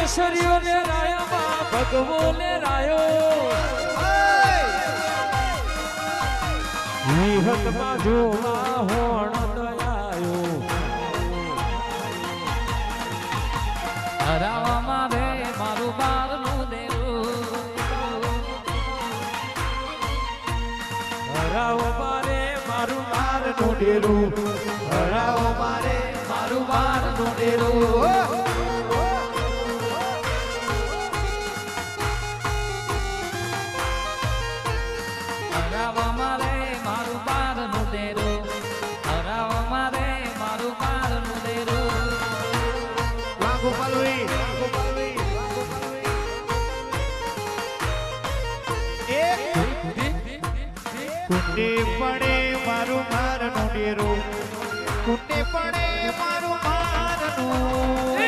કેસરીઓ ને રાયા ભગવો ને રાયો વિહતમાં જોવા હોણ દયાયો હરાવામાં રે મારું બારનું દેરું હરાવો મારે મારું બારનું ડેરું હરાવો મારે મારું બારનું ડેરું હરાવામાં રે મારું બારનું દેરું હરાવામાં રે મારું બારનું દેરું લાગુ પાલવી કુંડે પડે મારું મારનું ડેરું કુંડે પડે મારું મારનું